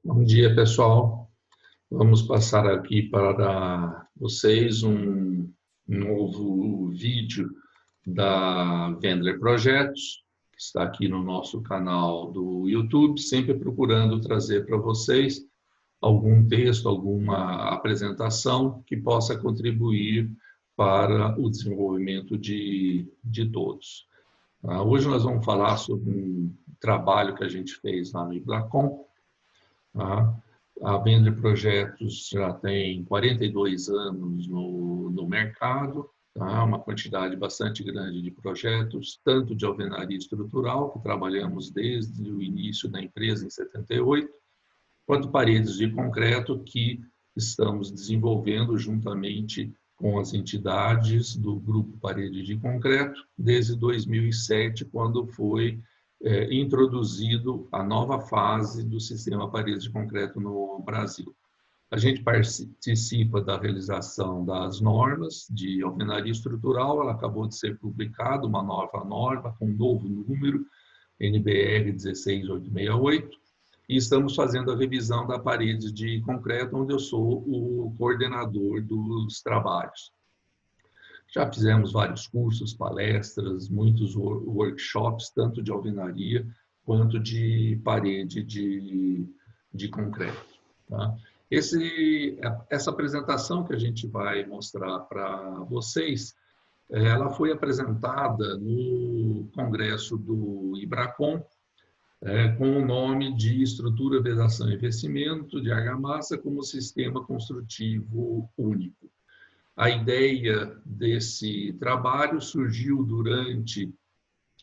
Bom dia, pessoal. Vamos passar aqui para vocês um novo vídeo da Wendler Projetos, que está aqui no nosso canal do YouTube, sempre procurando trazer para vocês algum texto, alguma apresentação que possa contribuir para o desenvolvimento de todos. Hoje nós vamos falar sobre um trabalho que a gente fez lá no Ibracon. A Wendler Projetos já tem 42 anos no mercado, uma quantidade bastante grande de projetos, tanto de alvenaria estrutural, que trabalhamos desde o início da empresa, em 78, quanto paredes de concreto, que estamos desenvolvendo juntamente com as entidades do Grupo Parede de Concreto, desde 2007, quando foi introduzido a nova fase do sistema paredes de concreto no Brasil. A gente participa da realização das normas de alvenaria estrutural, ela acabou de ser publicada, uma nova norma, com um novo número, NBR 16868, e estamos fazendo a revisão da parede de concreto, onde eu sou o coordenador dos trabalhos. Já fizemos vários cursos, palestras, muitos workshops, tanto de alvenaria quanto de parede de concreto. Tá? Essa apresentação que a gente vai mostrar para vocês, ela foi apresentada no congresso do Ibracon, com o nome de Estrutura, Vedação e Revestimento de Argamassa como Sistema Construtivo Único. A ideia desse trabalho surgiu durante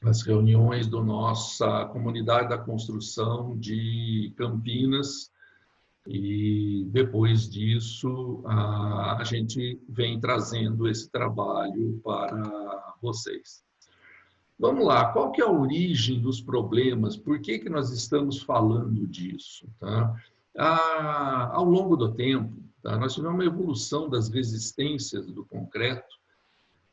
as reuniões da nossa comunidade da construção de Campinas, e depois disso a gente vem trazendo esse trabalho para vocês. Vamos lá, qual que é a origem dos problemas? Por que nós estamos falando disso? Tá? Ao longo do tempo, nós tivemos uma evolução das resistências do concreto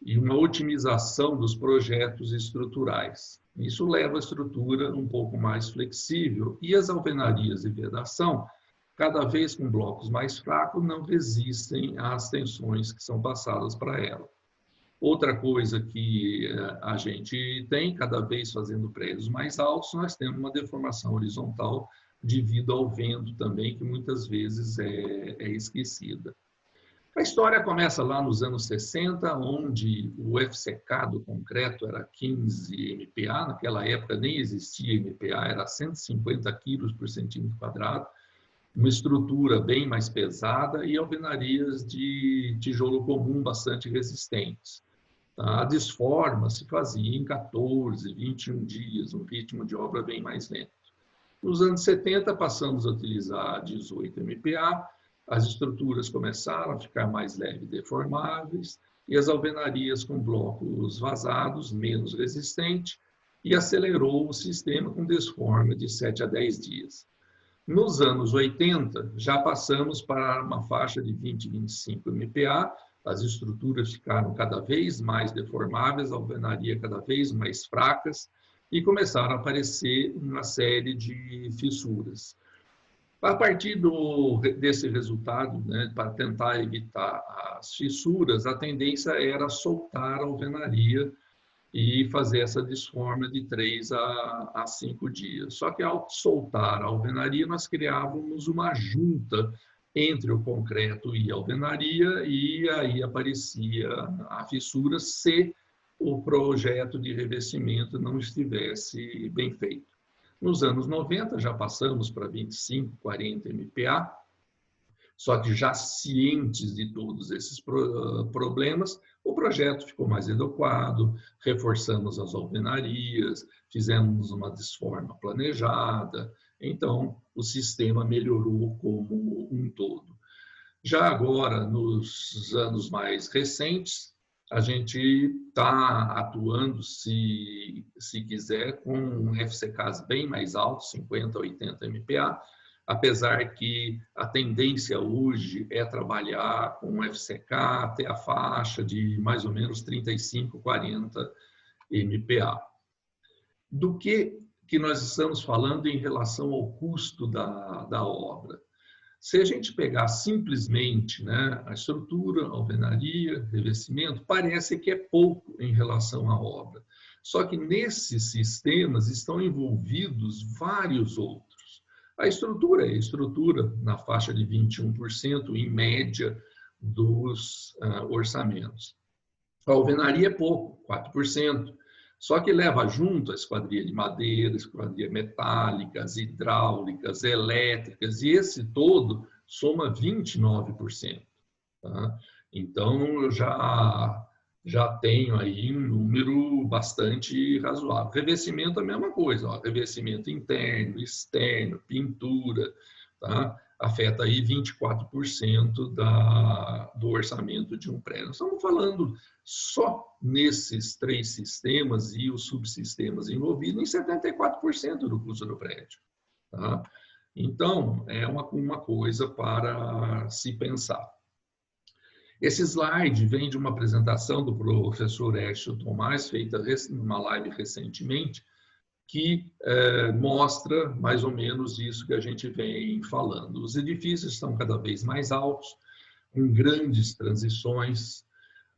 e uma otimização dos projetos estruturais. Isso leva a estrutura um pouco mais flexível e as alvenarias de vedação, cada vez com blocos mais fracos, não resistem às tensões que são passadas para ela. Outra coisa que a gente tem, cada vez fazendo prédios mais altos, nós temos uma deformação horizontal devido ao vento também, que muitas vezes é esquecida. A história começa lá nos anos 60, onde o FCK do concreto era 15 MPa, naquela época nem existia MPa, era 150 quilos por centímetro quadrado, uma estrutura bem mais pesada e alvenarias de tijolo comum bastante resistentes. A desforma se fazia em 14, 21 dias, um ritmo de obra bem mais lento. Nos anos 70, passamos a utilizar 18 MPa, as estruturas começaram a ficar mais leves e deformáveis, e as alvenarias com blocos vazados, menos resistentes, e acelerou o sistema com desforma de 7 a 10 dias. Nos anos 80, já passamos para uma faixa de 20 a 25 MPa, as estruturas ficaram cada vez mais deformáveis, a alvenaria cada vez mais fracas, e começaram a aparecer uma série de fissuras. A partir desse resultado, para tentar evitar as fissuras, a tendência era soltar a alvenaria e fazer essa desforma de 3 a 5 dias. Só que ao soltar a alvenaria, nós criávamos uma junta entre o concreto e a alvenaria, e aí aparecia a fissura se o projeto de revestimento não estivesse bem feito. Nos anos 90, já passamos para 25, 40 MPa, só que já cientes de todos esses problemas, o projeto ficou mais adequado, reforçamos as alvenarias, fizemos uma desforma planejada, então o sistema melhorou como um todo. Já agora, nos anos mais recentes, a gente está atuando, se quiser, com FCKs bem mais altos, 50, 80 MPa, apesar que a tendência hoje é trabalhar com FCK até a faixa de mais ou menos 35, 40 MPa. Do que que nós estamos falando em relação ao custo da obra. Se a gente pegar simplesmente, né, a estrutura, a alvenaria, revestimento, parece que é pouco em relação à obra. Só que nesses sistemas estão envolvidos vários outros. A estrutura é estrutura na faixa de 21%, em média, dos orçamentos. A alvenaria é pouco, 4%. Só que leva junto a esquadria de madeira, esquadria metálica, as hidráulicas, elétricas, e esse todo soma 29%. Tá? Então, eu já tenho aí um número bastante razoável. Revestimento é a mesma coisa, ó, revestimento interno, externo, pintura, tá? Afeta aí 24% do orçamento de um prédio. Estamos falando só nesses 3 sistemas e os subsistemas envolvidos em 74% do custo do prédio. Tá? Então, é uma coisa para se pensar. Esse slide vem de uma apresentação do professor Écio Tomás, feita numa live recentemente, que mostra mais ou menos isso que a gente vem falando. Os edifícios estão cada vez mais altos, com grandes transições.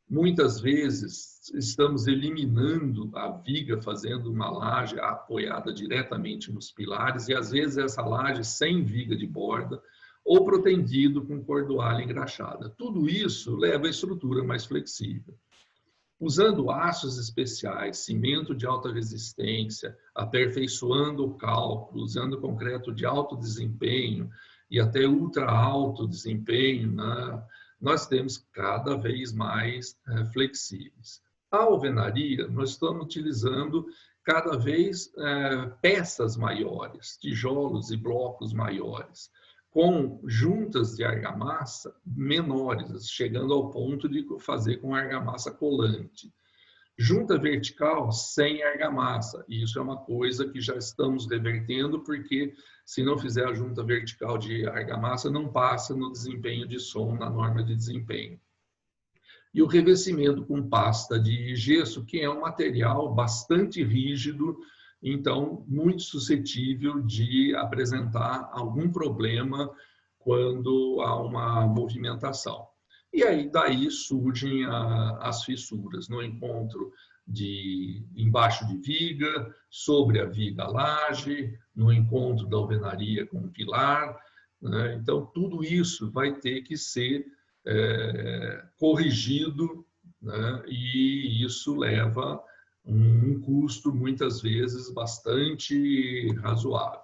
Muitas vezes estamos eliminando a viga, fazendo uma laje apoiada diretamente nos pilares, e às vezes essa laje sem viga de borda, ou protendido com cordoalha engraxada. Tudo isso leva a estrutura mais flexível. Usando aços especiais, cimento de alta resistência, aperfeiçoando o cálculo, usando concreto de alto desempenho e até ultra alto desempenho, né? Nós temos cada vez mais flexíveis. A alvenaria, nós estamos utilizando cada vez peças maiores, tijolos e blocos maiores, com juntas de argamassa menores, chegando ao ponto de fazer com argamassa colante. Junta vertical sem argamassa, e isso é uma coisa que já estamos revertendo, porque se não fizer a junta vertical de argamassa, não passa no desempenho de som, na norma de desempenho. E o revestimento com pasta de gesso, que é um material bastante rígido, então muito suscetível de apresentar algum problema quando há uma movimentação. E aí daí surgem as fissuras, no encontro embaixo de viga, sobre a viga laje, no encontro da alvenaria com o pilar, né? Então tudo isso vai ter que ser corrigido, né? E isso leva um custo, muitas vezes, bastante razoável.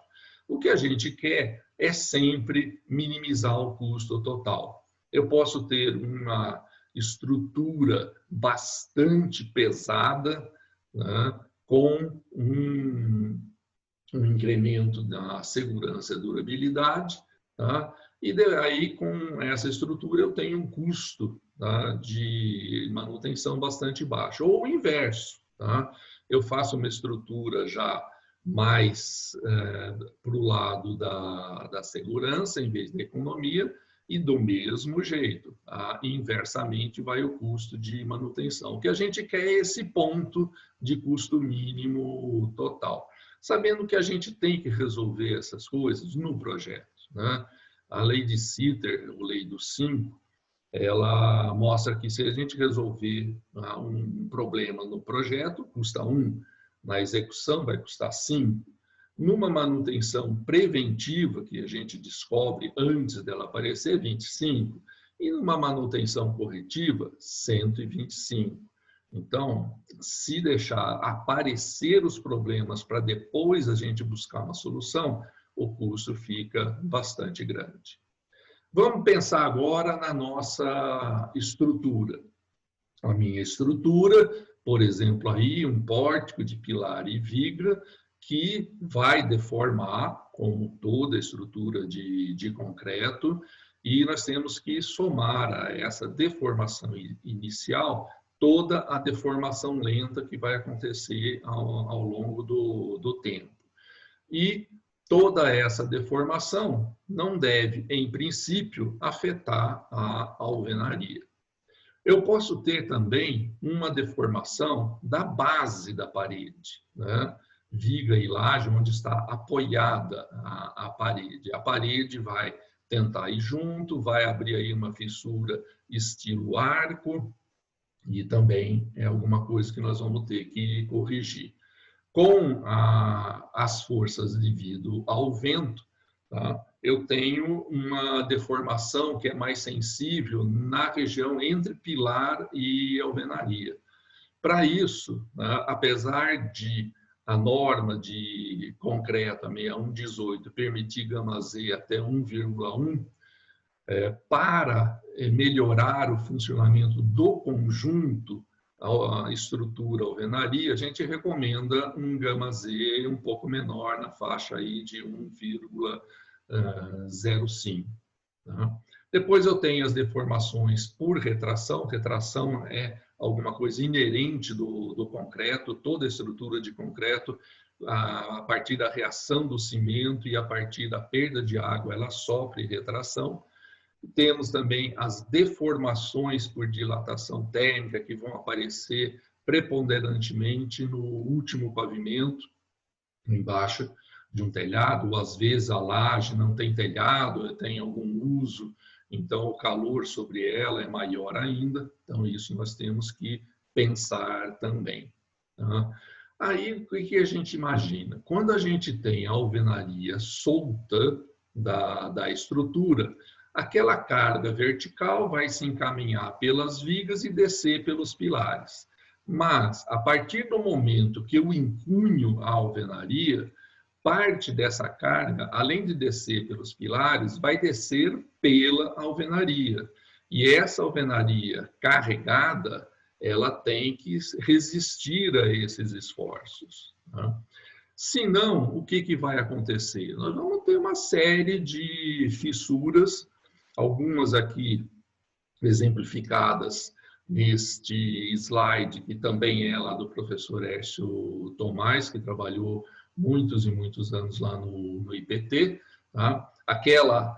O que a gente quer é sempre minimizar o custo total. Eu posso ter uma estrutura bastante pesada, né, com um incremento da segurança e durabilidade, tá? E daí, com essa estrutura, eu tenho um custo, tá, de manutenção bastante baixo. Ou o inverso, tá? Eu faço uma estrutura já mais para o lado da segurança, em vez da economia, e do mesmo jeito, tá? Inversamente vai o custo de manutenção. O que a gente quer é esse ponto de custo mínimo total, sabendo que a gente tem que resolver essas coisas no projeto, né? A lei de Sitter, a lei do 5, ela mostra que se a gente resolver um problema no projeto, custa 1, na execução vai custar 5, numa manutenção preventiva, que a gente descobre antes dela aparecer, 25, e numa manutenção corretiva, 125. Então, se deixar aparecer os problemas para depois a gente buscar uma solução, o custo fica bastante grande. Vamos pensar agora na nossa estrutura. A minha estrutura, por exemplo, aí um pórtico de pilar e viga, que vai deformar, como toda estrutura de concreto, e nós temos que somar a essa deformação inicial toda a deformação lenta que vai acontecer ao longo do tempo. E toda essa deformação não deve, em princípio, afetar a alvenaria. Eu posso ter também uma deformação da base da parede, né? viga e laje onde está apoiada a parede. A parede vai tentar ir junto, vai abrir aí uma fissura estilo arco, e também é alguma coisa que nós vamos ter que corrigir. Com as forças devido ao vento, tá? Eu tenho uma deformação que é mais sensível na região entre pilar e alvenaria. Para isso, né, apesar de a norma de concreta 6118 permitir gama Z até 1,1, para melhorar o funcionamento do conjunto, a estrutura alvenaria, a gente recomenda um gama Z um pouco menor, na faixa aí de 1,05. Tá? Depois eu tenho as deformações por retração. Retração é alguma coisa inerente do concreto, toda a estrutura de concreto, a partir da reação do cimento e a partir da perda de água, ela sofre retração. Temos também as deformações por dilatação térmica, que vão aparecer preponderantemente no último pavimento, embaixo de um telhado, ou às vezes a laje não tem telhado, tem algum uso, então o calor sobre ela é maior ainda, então isso nós temos que pensar também. Tá? Aí, o que a gente imagina? Quando a gente tem a alvenaria solta da estrutura, aquela carga vertical vai se encaminhar pelas vigas e descer pelos pilares. Mas, a partir do momento que eu encunho a alvenaria, parte dessa carga, além de descer pelos pilares, vai descer pela alvenaria. E essa alvenaria carregada, ela tem que resistir a esses esforços. Tá? Se não, o que vai acontecer? Nós vamos ter uma série de fissuras, algumas aqui exemplificadas neste slide, que também é lá do professor Écio Tomás, que trabalhou muitos e muitos anos lá no IPT. Tá? Aquela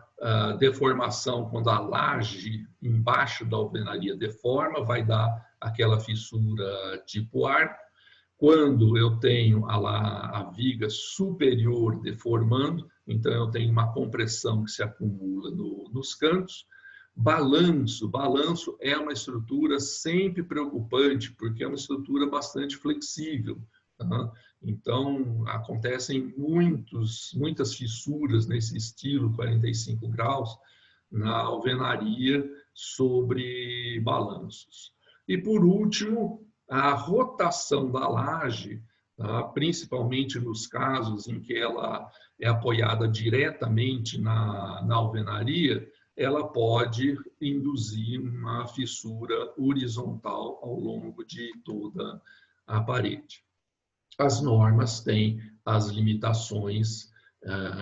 deformação, quando a laje embaixo da alvenaria deforma, vai dar aquela fissura tipo arco. Quando eu tenho a viga superior deformando, então eu tenho uma compressão que se acumula nos cantos. Balanço é uma estrutura sempre preocupante, porque é uma estrutura bastante flexível. Tá? Então, acontecem muitas fissuras nesse estilo 45 graus na alvenaria sobre balanços. E, por último, a rotação da laje, tá? Principalmente nos casos em que ela é apoiada diretamente na alvenaria, ela pode induzir uma fissura horizontal ao longo de toda a parede. As normas têm as limitações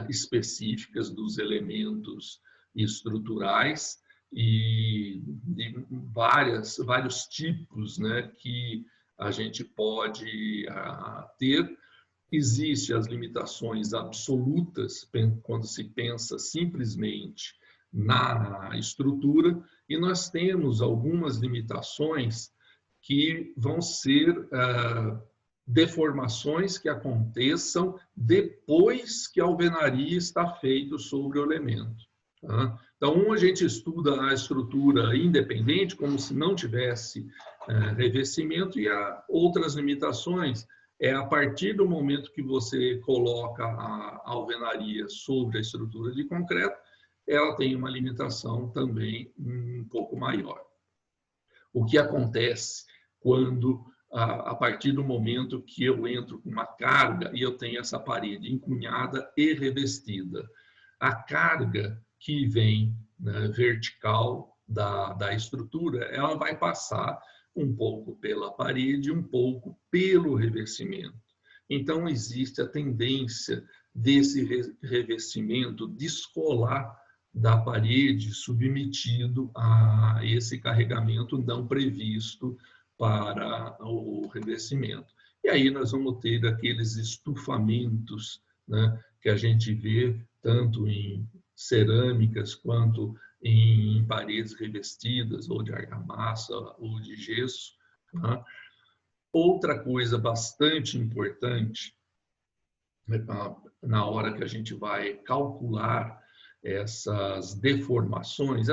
específicas dos elementos estruturais e de vários tipos, né, que a gente pode ter. Existem as limitações absolutas, quando se pensa simplesmente na estrutura, e nós temos algumas limitações que vão ser deformações que aconteçam depois que a alvenaria está feita sobre o elemento. Tá? Então, a gente estuda a estrutura independente, como se não tivesse revestimento, e há outras limitações. É a partir do momento que você coloca a alvenaria sobre a estrutura de concreto, ela tem uma limitação também um pouco maior. O que acontece quando, a partir do momento que eu entro com uma carga e eu tenho essa parede encunhada e revestida? A carga que vem, né, vertical da estrutura, ela vai passar um pouco pela parede, um pouco pelo revestimento. Então, existe a tendência desse revestimento descolar da parede, submetido a esse carregamento não previsto para o revestimento. E aí nós vamos ter aqueles estufamentos, né, que a gente vê tanto em cerâmicas quanto em paredes revestidas, ou de argamassa, ou de gesso. Tá? Outra coisa bastante importante na hora que a gente vai calcular essas deformações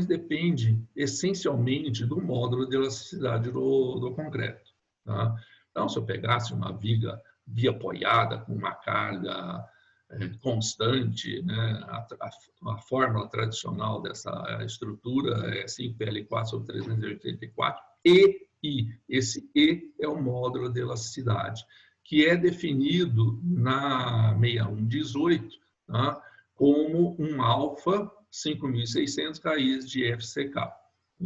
dependem essencialmente do módulo de elasticidade do concreto. Tá? Então, se eu pegasse uma viga biapoiada com uma carga constante, né? A fórmula tradicional dessa estrutura é 5PL4/384, esse E é o módulo de elasticidade, que é definido na 6118, tá? Como um alfa 5.600 kI de FCK.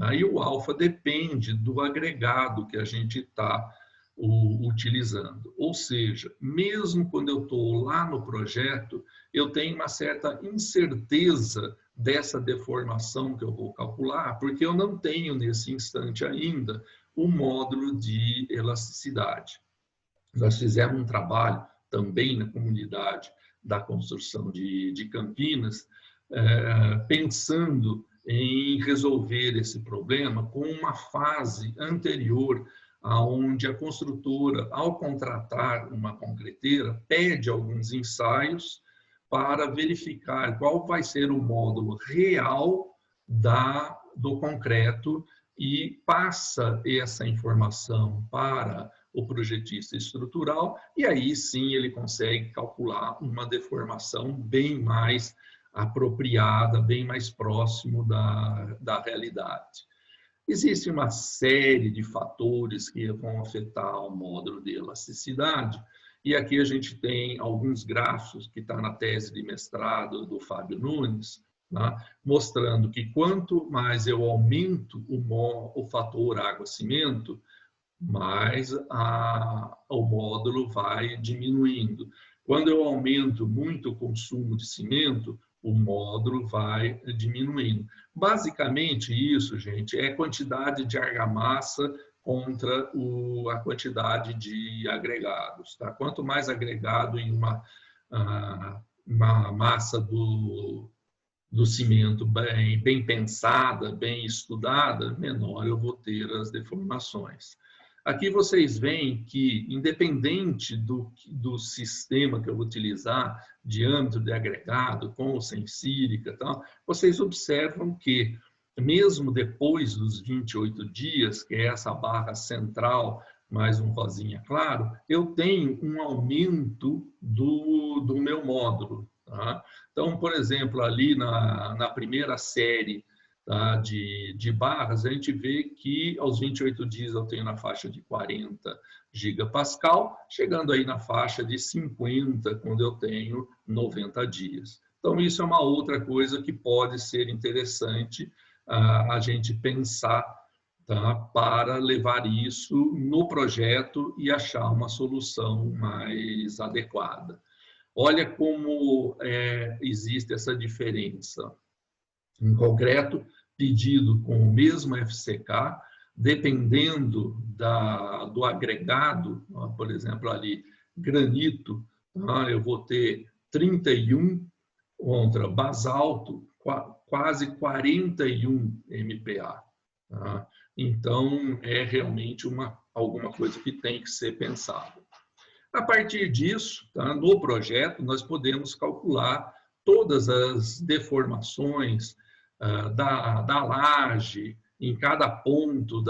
Aí o alfa depende do agregado que a gente está utilizando. Ou seja, mesmo quando eu estou lá no projeto, eu tenho uma certa incerteza dessa deformação que eu vou calcular, porque eu não tenho nesse instante ainda o módulo de elasticidade. Nós fizemos um trabalho também na comunidade da construção de Campinas, pensando em resolver esse problema com uma fase anterior, onde a construtora, ao contratar uma concreteira, pede alguns ensaios para verificar qual vai ser o módulo real do concreto e passa essa informação para o projetista estrutural, e aí sim ele consegue calcular uma deformação bem mais apropriada, bem mais próximo da realidade. Existe uma série de fatores que vão afetar o módulo de elasticidade, e aqui a gente tem alguns gráficos que está na tese de mestrado do Fábio Nunes, tá? Mostrando que quanto mais eu aumento o fator água-cimento, mais o módulo vai diminuindo. Quando eu aumento muito o consumo de cimento, o módulo vai diminuindo. Basicamente isso, gente, é quantidade de argamassa contra a quantidade de agregados. Tá? Quanto mais agregado em uma massa do cimento bem pensada, bem estudada, menor eu vou ter as deformações. Aqui vocês veem que, independente do sistema que eu vou utilizar, diâmetro de agregado, com ou sem sílica, tal, vocês observam que, mesmo depois dos 28 dias, que é essa barra central, mais um rosinha claro, eu tenho um aumento do meu módulo. Tá? Então, por exemplo, ali na primeira série, tá, de barras, a gente vê que aos 28 dias eu tenho na faixa de 40 gigapascal, chegando aí na faixa de 50 quando eu tenho 90 dias. Então, isso é uma outra coisa que pode ser interessante a gente pensar, tá, para levar isso no projeto e achar uma solução mais adequada. Olha como existe essa diferença. Em concreto, pedido com o mesmo FCK, dependendo do agregado, por exemplo, ali, granito, eu vou ter 31 contra basalto, quase 41 MPa. Então, é realmente alguma coisa que tem que ser pensada. A partir disso, tá, no projeto, nós podemos calcular todas as deformações da laje, em cada ponto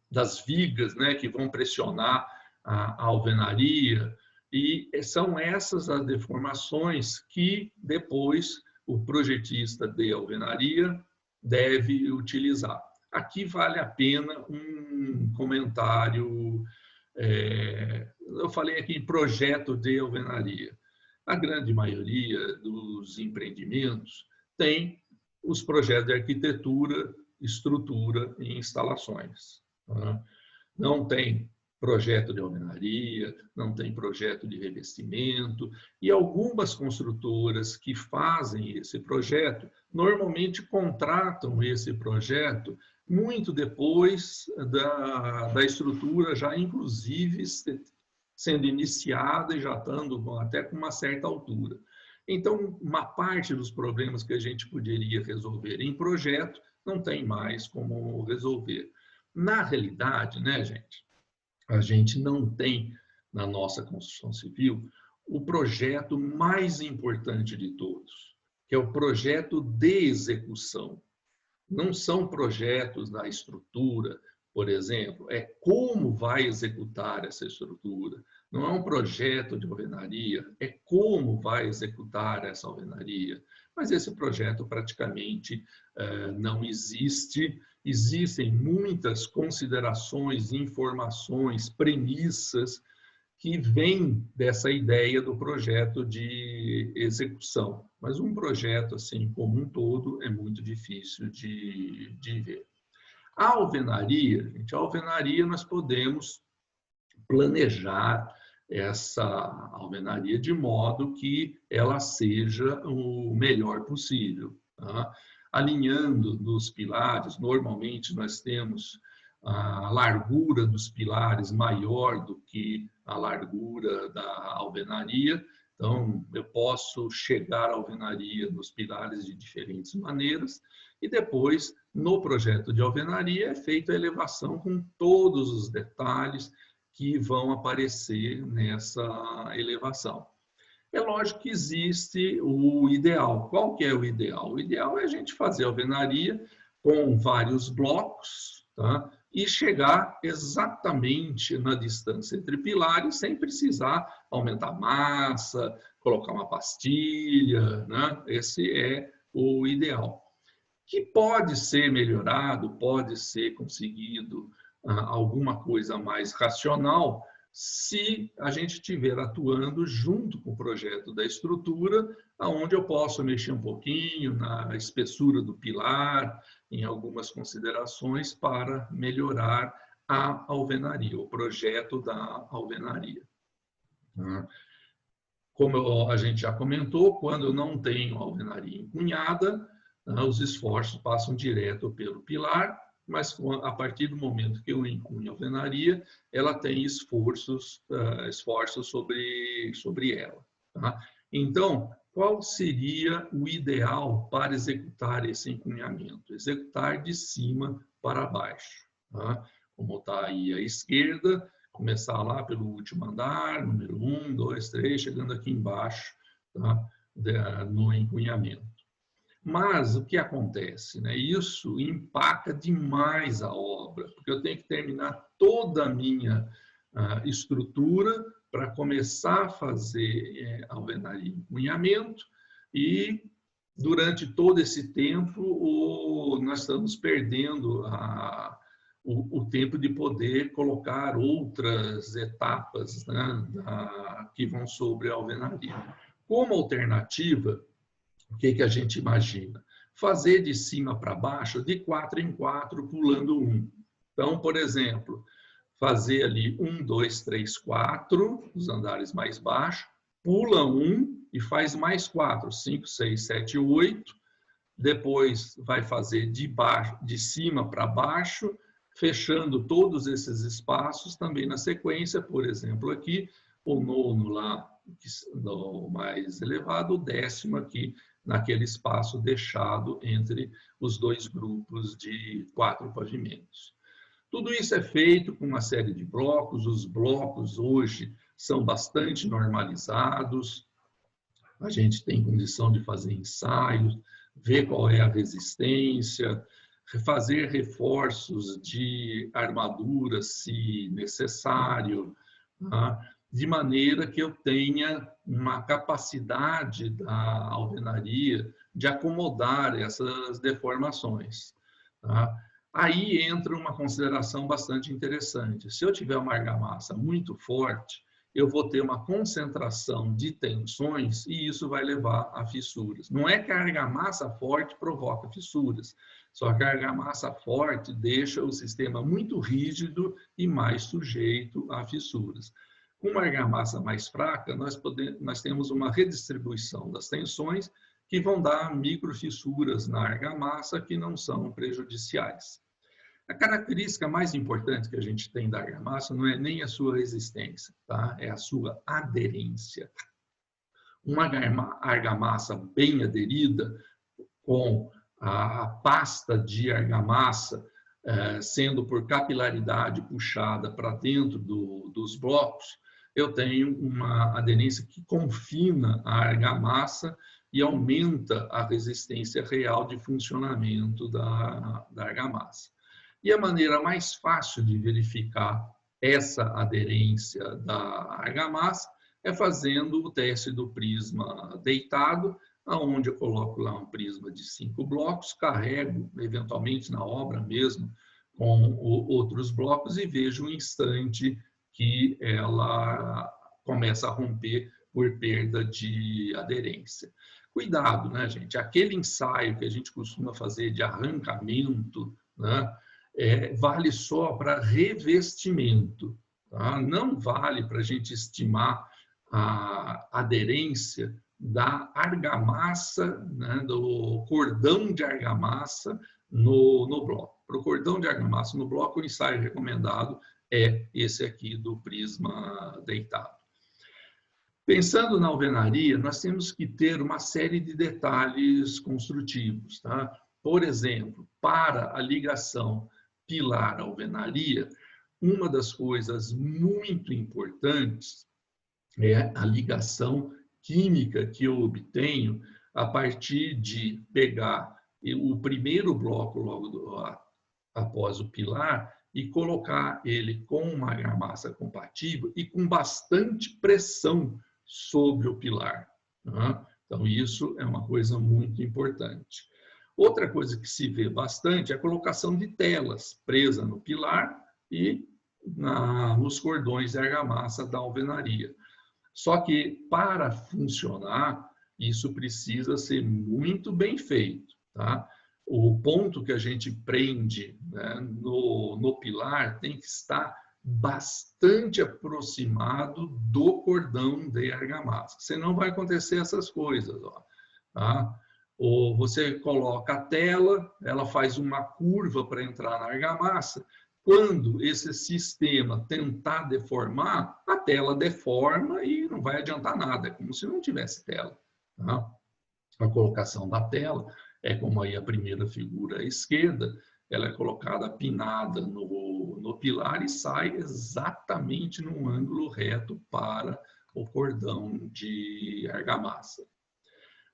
das vigas, né, que vão pressionar a alvenaria, e são essas as deformações que depois o projetista de alvenaria deve utilizar. Aqui vale a pena um comentário. Eu falei aqui em projeto de alvenaria. A grande maioria dos empreendimentos tem os projetos de arquitetura, estrutura e instalações. Não tem projeto de alvenaria, não tem projeto de revestimento, e algumas construtoras que fazem esse projeto, normalmente contratam esse projeto muito depois da estrutura já, inclusive, sendo iniciada e já estando até com uma certa altura. Então, uma parte dos problemas que a gente poderia resolver em projeto, não tem mais como resolver. Na realidade, né, gente, a gente não tem na nossa construção civil, o projeto mais importante de todos, que é o projeto de execução. Não são projetos da estrutura, por exemplo, é como vai executar essa estrutura. Não é um projeto de alvenaria, é como vai executar essa alvenaria. Mas esse projeto praticamente não existe. Existem muitas considerações, informações, premissas que vêm dessa ideia do projeto de execução. Mas um projeto, assim, como um todo, é muito difícil de ver. A alvenaria, gente, a alvenaria nós podemos planejar essa alvenaria de modo que ela seja o melhor possível, tá? Alinhando nos pilares, normalmente nós temos a largura dos pilares maior do que a largura da alvenaria. Então, eu posso chegar à alvenaria nos pilares de diferentes maneiras e depois, no projeto de alvenaria, é feita a elevação com todos os detalhes que vão aparecer nessa elevação. É lógico que existe o ideal. Qual que é o ideal? O ideal é a gente fazer a alvenaria com vários blocos, tá? E chegar exatamente na distância entre pilares sem precisar aumentar a massa, colocar uma pastilha, né? Esse é o ideal. Que pode ser melhorado, pode ser conseguido alguma coisa mais racional se a gente estiver atuando junto com o projeto da estrutura, onde eu posso mexer um pouquinho na espessura do pilar, em algumas considerações para melhorar a alvenaria, o projeto da alvenaria. Como a gente já comentou, quando eu não tenho alvenaria encunhada, os esforços passam direto pelo pilar, mas a partir do momento que eu encunho a alvenaria, ela tem esforços sobre ela. Tá? Então, qual seria o ideal para executar esse encunhamento? Executar de cima para baixo. Tá? Como está aí à esquerda, começar lá pelo último andar, número 1, 2, 3, chegando aqui embaixo, tá? No encunhamento. Mas o que acontece? Né? Isso empaca demais a obra, porque eu tenho que terminar toda a minha estrutura para começar a fazer alvenaria e encunhamento, e durante todo esse tempo nós estamos perdendo o tempo de poder colocar outras etapas, né, que vão sobre a alvenaria. Como alternativa, o que a gente imagina? Fazer de cima para baixo, de 4 em 4, pulando 1. Então, por exemplo, fazer ali 1, 2, 3, 4, os andares mais baixos, pula 1 e faz mais 4, 5, 6, 7, 8. Depois vai fazer de cima para baixo, fechando todos esses espaços também na sequência, por exemplo, aqui, o nono lá, no mais elevado, o 10º aqui, naquele espaço deixado entre os dois grupos de 4 pavimentos. Tudo isso é feito com uma série de blocos. Os blocos hoje são bastante normalizados. A gente tem condição de fazer ensaios, ver qual é a resistência, fazer reforços de armadura, se necessário, tá? De maneira que eu tenha uma capacidade da alvenaria de acomodar essas deformações. Tá? Aí entra uma consideração bastante interessante. Se eu tiver uma argamassa muito forte, eu vou ter uma concentração de tensões e isso vai levar a fissuras. Não é que a argamassa forte provoca fissuras, só que a argamassa forte deixa o sistema muito rígido e mais sujeito a fissuras. Com uma argamassa mais fraca, nós temos uma redistribuição das tensões que vão dar microfissuras na argamassa que não são prejudiciais. A característica mais importante que a gente tem da argamassa não é nem a sua resistência, tá? É a sua aderência. Uma argamassa bem aderida, com a pasta de argamassa sendo por capilaridade puxada para dentro dos blocos, eu tenho uma aderência que confina a argamassa e aumenta a resistência real de funcionamento da argamassa. E a maneira mais fácil de verificar essa aderência da argamassa é fazendo o teste do prisma deitado, onde eu coloco lá um prisma de 5 blocos, carrego, eventualmente na obra mesmo, com outros blocos e vejo um instante que ela começa a romper por perda de aderência. Cuidado, né, gente? Aquele ensaio que a gente costuma fazer de arrancamento, né, vale só para revestimento, tá? Não vale para a gente estimar a aderência da argamassa, né, do cordão de argamassa no bloco. Para o cordão de argamassa no bloco, o ensaio recomendado é esse aqui do prisma deitado. Pensando na alvenaria, nós temos que ter uma série de detalhes construtivos, tá? Por exemplo, para a ligação pilar-alvenaria, uma das coisas muito importantes é a ligação química que eu obtenho a partir de pegar o primeiro bloco logo após o pilar e colocar ele com uma argamassa compatível e com bastante pressão sobre o pilar. Tá? Então, isso é uma coisa muito importante. Outra coisa que se vê bastante é a colocação de telas presa no pilar e nos cordões de argamassa da alvenaria. Só que, para funcionar, isso precisa ser muito bem feito. Tá? O ponto que a gente prende, né, no pilar tem que estar bastante aproximado do cordão de argamassa. Senão vai acontecer essas coisas. Ó, tá? Ou você coloca a tela, ela faz uma curva para entrar na argamassa. Quando esse sistema tentar deformar, a tela deforma e não vai adiantar nada. É como se não tivesse tela. Tá? A colocação da tela é como aí a primeira figura à esquerda, ela é colocada pinada no pilar e sai exatamente num ângulo reto para o cordão de argamassa.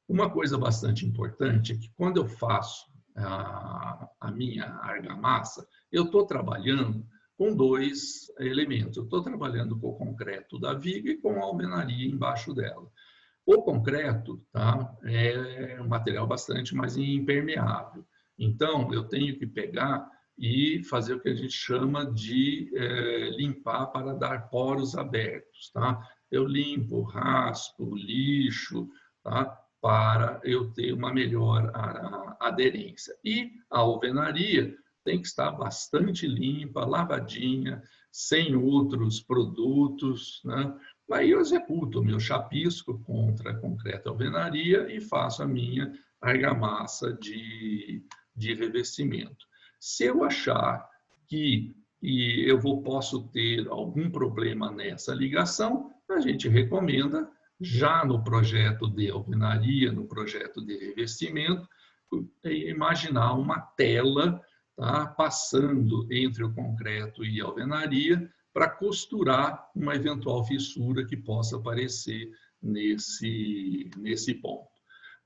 Uma coisa bastante importante é que quando eu faço a minha argamassa, eu estou trabalhando com dois elementos. Eu estou trabalhando com o concreto da viga e com a alvenaria embaixo dela. O concreto, tá, é um material bastante mais impermeável. Então, eu tenho que pegar e fazer o que a gente chama de limpar para dar poros abertos. Tá? Eu limpo, raspo, lixo, tá? Para eu ter uma melhor aderência. E a alvenaria tem que estar bastante limpa, lavadinha, sem outros produtos, né? Aí eu executo o meu chapisco contra concreto e alvenaria e faço a minha argamassa de revestimento. Se eu achar que posso ter algum problema nessa ligação, a gente recomenda, já no projeto de alvenaria, no projeto de revestimento, imaginar uma tela, tá, passando entre o concreto e a alvenaria, para costurar uma eventual fissura que possa aparecer nesse ponto.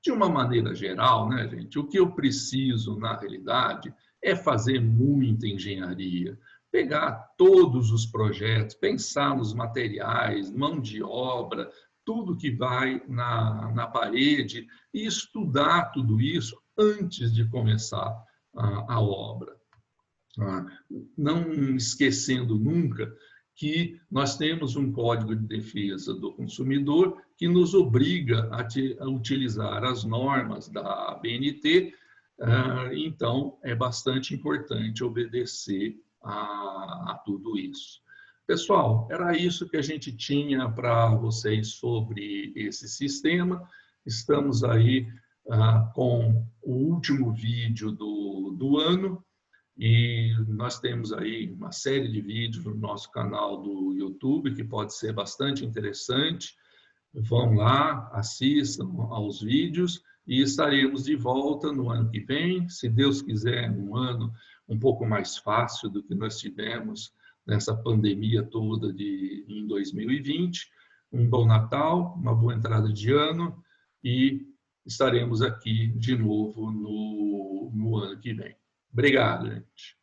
De uma maneira geral, né, gente, o que eu preciso, na realidade, é fazer muita engenharia, pegar todos os projetos, pensar nos materiais, mão de obra, tudo que vai na parede e estudar tudo isso antes de começar a obra. Não esquecendo nunca que nós temos um Código de Defesa do Consumidor que nos obriga a utilizar as normas da BNT, então é bastante importante obedecer a tudo isso. Pessoal, era isso que a gente tinha para vocês sobre esse sistema. Estamos aí com o último vídeo do ano. E nós temos aí uma série de vídeos no nosso canal do YouTube que pode ser bastante interessante. Vão lá, assistam aos vídeos e estaremos de volta no ano que vem, se Deus quiser, um ano um pouco mais fácil do que nós tivemos nessa pandemia toda em 2020. Um bom Natal, uma boa entrada de ano e estaremos aqui de novo no ano que vem. Obrigado, gente.